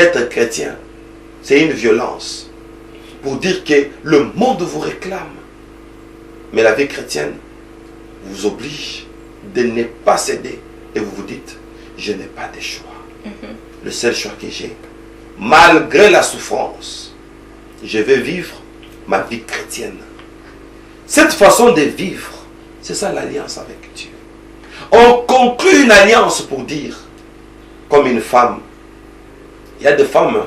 Être chrétien, c'est une violence pour dire que le monde vous réclame. Mais la vie chrétienne vous oblige de ne pas céder. Et vous vous dites, je n'ai pas de choix. Le seul choix que j'ai, malgré la souffrance, je vais vivre ma vie chrétienne. Cette façon de vivre, c'est ça l'alliance avec Dieu. On conclut une alliance pour dire, comme une femme, il y a des femmes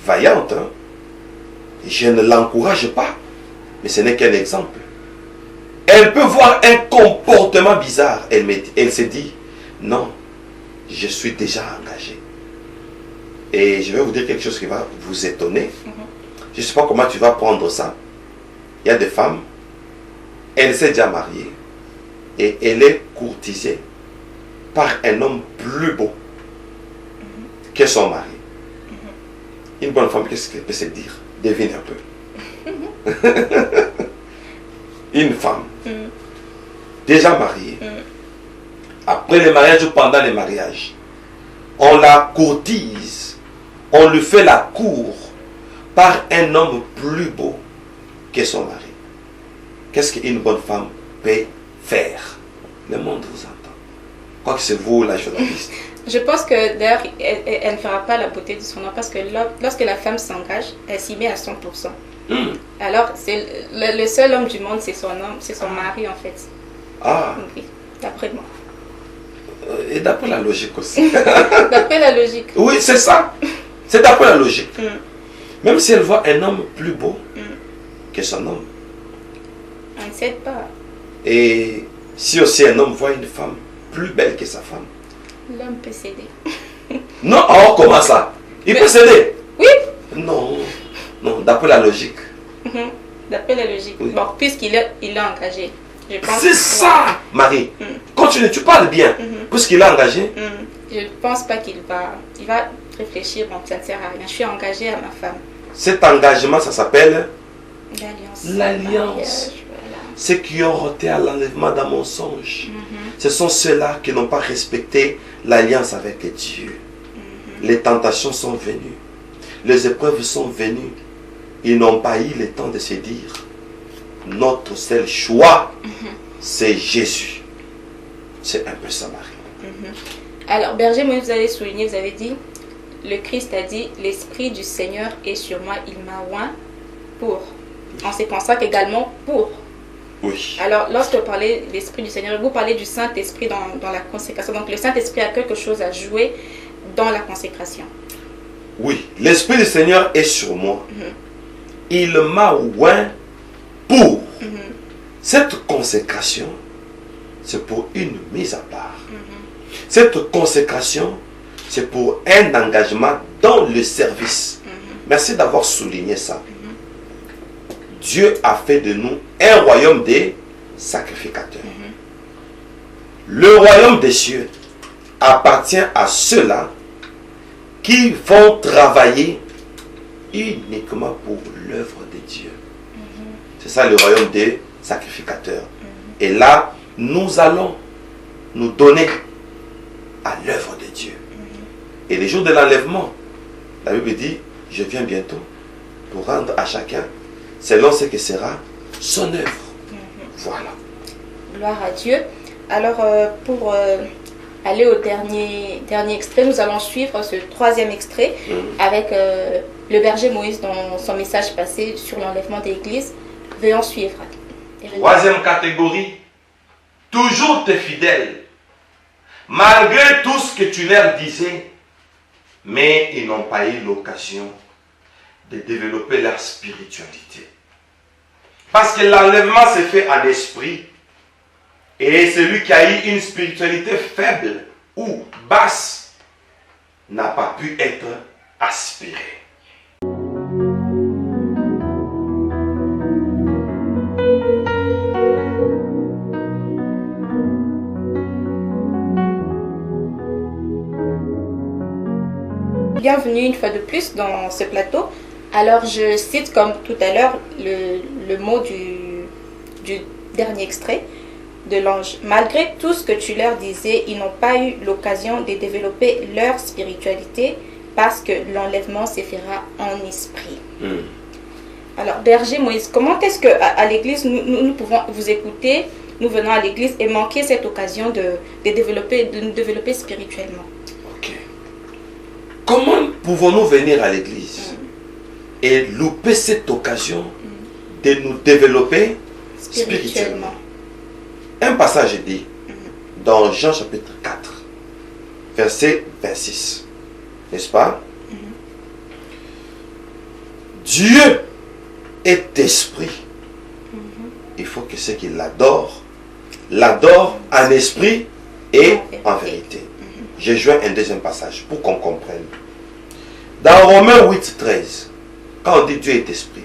vaillantes, hein? Je ne l'encourage pas, mais ce n'est qu'un exemple. Elle peut voir un comportement bizarre, elle se dit, non, je suis déjà engagé. Et je vais vous dire quelque chose qui va vous étonner. Je ne sais pas comment tu vas prendre ça. Il y a des femmes, elle s'est déjà mariée et elle est courtisée par un homme plus beau que son mari. Une bonne femme, qu'est-ce qu'elle peut se dire? Devine un peu. Une femme déjà mariée, après le mariage ou pendant le mariage, on la courtise, on lui fait la cour par un homme plus beau que son mari. Qu'est-ce qu'une bonne femme peut faire? Le monde vous entend. Quoique c'est vous la journaliste. Je pense que d'ailleurs, elle ne fera pas la beauté de son homme parce que lorsque la femme s'engage, elle s'y met à 100%. Alors, c'est le seul homme du monde, c'est son homme, c'est son mari en fait. Ah. Oui, d'après moi. Et d'après la logique aussi. D'après la logique. Oui, c'est ça. C'est d'après la logique. Même si elle voit un homme plus beau que son homme. On ne cède pas. Et si aussi un homme voit une femme plus belle que sa femme. L'homme peut céder. Non, oh, comment ça? Il peut céder? Oui. Non, non, d'après la logique. D'après la logique. Oui. Bon, puisqu'il est engagé. C'est ça, Marie. Continue, tu parles bien. Puisqu'il est engagé. Je ne pense pas qu'il va... Il va réfléchir, bon, ça ne sert à rien. Je suis engagée à ma femme. Cet engagement, ça s'appelle l'alliance. L'alliance. Ceux qui ont roté à l'enlèvement d'un mensonge. Ce sont ceux-là qui n'ont pas respecté l'alliance avec Dieu. Les tentations sont venues. Les épreuves sont venues. Ils n'ont pas eu le temps de se dire, notre seul choix, c'est Jésus. C'est un peu ça, Marie. Alors, Berger, moi, vous avez souligné, vous avez dit, le Christ a dit, l'Esprit du Seigneur est sur moi, il m'a oint pour. En se pensant qu'également pour. Oui. Alors, lorsque vous parlez de l'Esprit du Seigneur, vous parlez du Saint-Esprit dans la consécration. Donc, le Saint-Esprit a quelque chose à jouer dans la consécration. Oui, l'Esprit du Seigneur est sur moi. Il m'a oint pour. Cette consécration, c'est pour une mise à part. Cette consécration, c'est pour un engagement dans le service. Merci d'avoir souligné ça. Dieu a fait de nous un royaume des sacrificateurs. Le royaume des cieux appartient à ceux-là qui vont travailler uniquement pour l'œuvre de Dieu. C'est ça le royaume des sacrificateurs. Et là, nous allons nous donner à l'œuvre de Dieu. Et les jours de l'enlèvement, la Bible dit, je viens bientôt pour rendre à chacun selon ce que sera son œuvre. Voilà. Gloire à Dieu. Alors, pour aller au dernier extrait, nous allons suivre ce troisième extrait avec le berger Moïse dans son message passé sur l'enlèvement de l'Église. Veuillons suivre. Troisième catégorie, toujours tes fidèles, malgré tout ce que tu leur disais, mais ils n'ont pas eu l'occasion de développer leur spiritualité. Parce que l'enlèvement s'est fait en esprit. Et celui qui a eu une spiritualité faible ou basse n'a pas pu être aspiré. Bienvenue une fois de plus dans ce plateau. Alors je cite comme tout à l'heure le mot du dernier extrait de l'ange. Malgré tout ce que tu leur disais, ils n'ont pas eu l'occasion de développer leur spiritualité, parce que l'enlèvement se fera en esprit. Alors, berger Moïse, comment est-ce qu'à l'église, nous pouvons vous écouter, nous venons à l'église et manquer cette occasion de nous développer spirituellement? Ok. Comment pouvons-nous venir à l'église et louper cette occasion de nous développer spirituellement? Un passage dit dans Jean chapitre 4, verset 26, n'est-ce pas? Dieu est esprit. Il faut que ceux qui l'adorent en esprit et en vérité. J'ai joint un deuxième passage pour qu'on comprenne. Dans Romains 8, 13, quand on dit Dieu est esprit,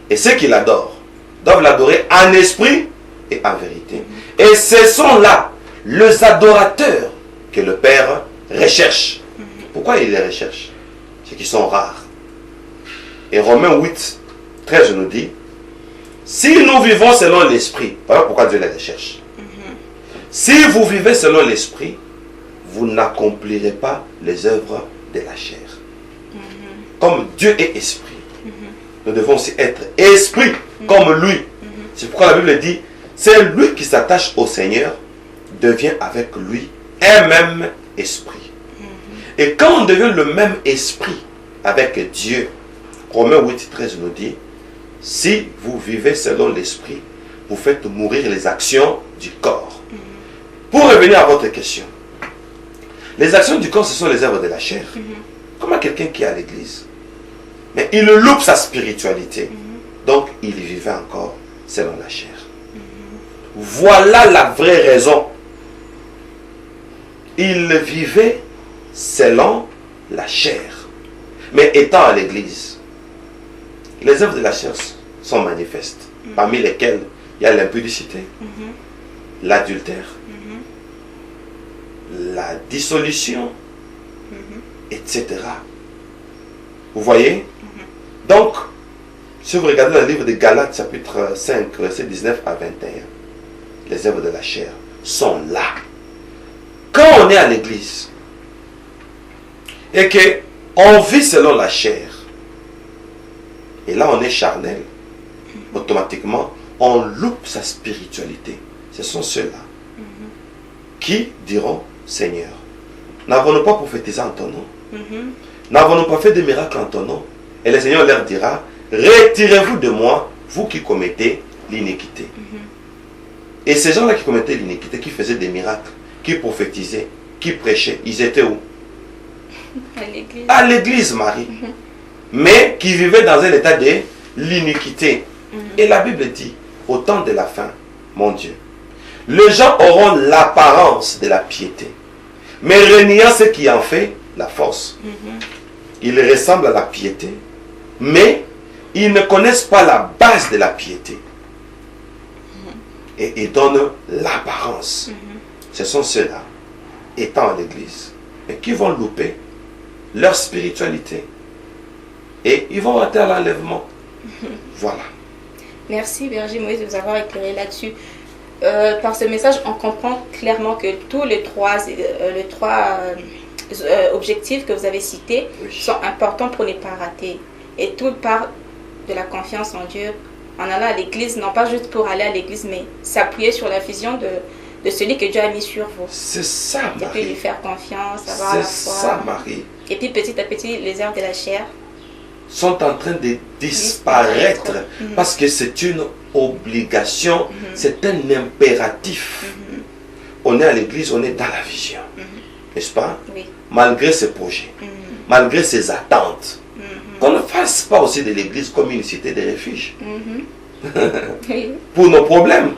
et ceux qui l'adorent doivent l'adorer en esprit et en vérité. Et ce sont là les adorateurs que le Père recherche. Pourquoi il les recherche? C'est qu'ils sont rares. Et Romains 8, 13 nous dit, si nous vivons selon l'esprit, voilà pourquoi Dieu les recherche. Si vous vivez selon l'esprit, vous n'accomplirez pas les œuvres de la chair. Comme Dieu est esprit, nous devons aussi être esprit comme lui. C'est pourquoi la Bible dit, c'est lui qui s'attache au Seigneur, devient avec lui un même esprit. Et quand on devient le même esprit avec Dieu, Romains 8, 13 nous dit, si vous vivez selon l'esprit, vous faites mourir les actions du corps. Pour revenir à votre question, les actions du corps, ce sont les œuvres de la chair. Comment quelqu'un qui est à l'église, mais il loupe sa spiritualité, donc il vivait encore selon la chair. Voilà la vraie raison. Il vivait selon la chair. Mais étant à l'église, les œuvres de la chair sont manifestes, parmi lesquelles il y a l'impudicité, l'adultère, la dissolution, etc. Vous voyez? Donc, si vous regardez le livre de Galates, chapitre 5, verset 19 à 21, les œuvres de la chair sont là. Quand on est à l'église et qu'on vit selon la chair, et là on est charnel, automatiquement on loupe sa spiritualité. Ce sont ceux-là qui diront, Seigneur, n'avons-nous pas prophétisé en ton nom? N'avons-nous pas fait des miracles en ton nom? Et le Seigneur leur dira, retirez-vous de moi, vous qui commettez l'iniquité. Et ces gens-là qui commettaient l'iniquité, qui faisaient des miracles, qui prophétisaient, qui prêchaient, ils étaient où? À l'église, Marie. Mais qui vivaient dans un état de l'iniquité. Et la Bible dit, au temps de la fin, mon Dieu, les gens auront l'apparence de la piété, mais reniant ce qui en fait la force. Ils ressemblent à la piété, mais ils ne connaissent pas la base de la piété. Et ils donnent l'apparence. Ce sont ceux-là, étant à l'église, mais qui vont louper leur spiritualité. Et ils vont rater à l'enlèvement. Voilà. Merci Berger Moïse de nous avoir éclairé là-dessus. Par ce message, on comprend clairement que tous les trois objectifs que vous avez cités sont importants pour ne pas rater. Et tout part de la confiance en Dieu, en allant à l'église, non pas juste pour aller à l'église, mais s'appuyer sur la vision de celui que Dieu a mis sur vous. C'est ça, Marie. Et puis lui faire confiance, avoir la foi. C'est ça, Marie. Et puis petit à petit, les œuvres de la chair sont en train de disparaître parce que c'est une obligation, c'est un impératif. On est à l'église, on est dans la vision, n'est-ce pas? Oui. Malgré ses projets, malgré ses attentes. Qu'on ne fasse pas aussi de l'église comme une cité de refuge pour nos problèmes.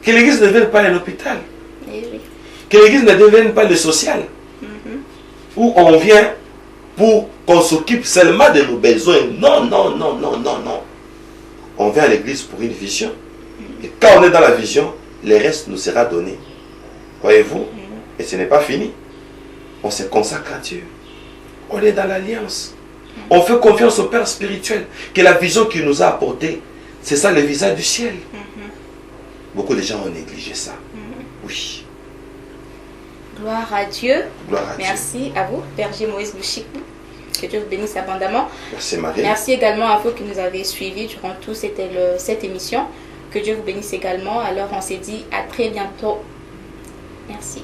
Que l'église ne devienne pas un hôpital. Que l'église ne devienne pas le social. Où on vient pour qu'on s'occupe seulement de nos besoins. Non, non, non, non, non, non. On vient à l'église pour une vision. Et quand on est dans la vision, le reste nous sera donné. Voyez-vous? Et ce n'est pas fini. On se consacre à Dieu. On est dans l'alliance. On fait confiance au Père spirituel. Que la vision qu'il nous a apportée, c'est ça le visage du ciel. Beaucoup de gens ont négligé ça. Oui. Gloire à Dieu. Gloire à Dieu. Merci à vous, berger Moïse Bouchikou. Que Dieu vous bénisse abondamment. Merci Marie. Merci également à vous qui nous avez suivis durant toute cette émission. Que Dieu vous bénisse également. Alors on s'est dit à très bientôt. Merci.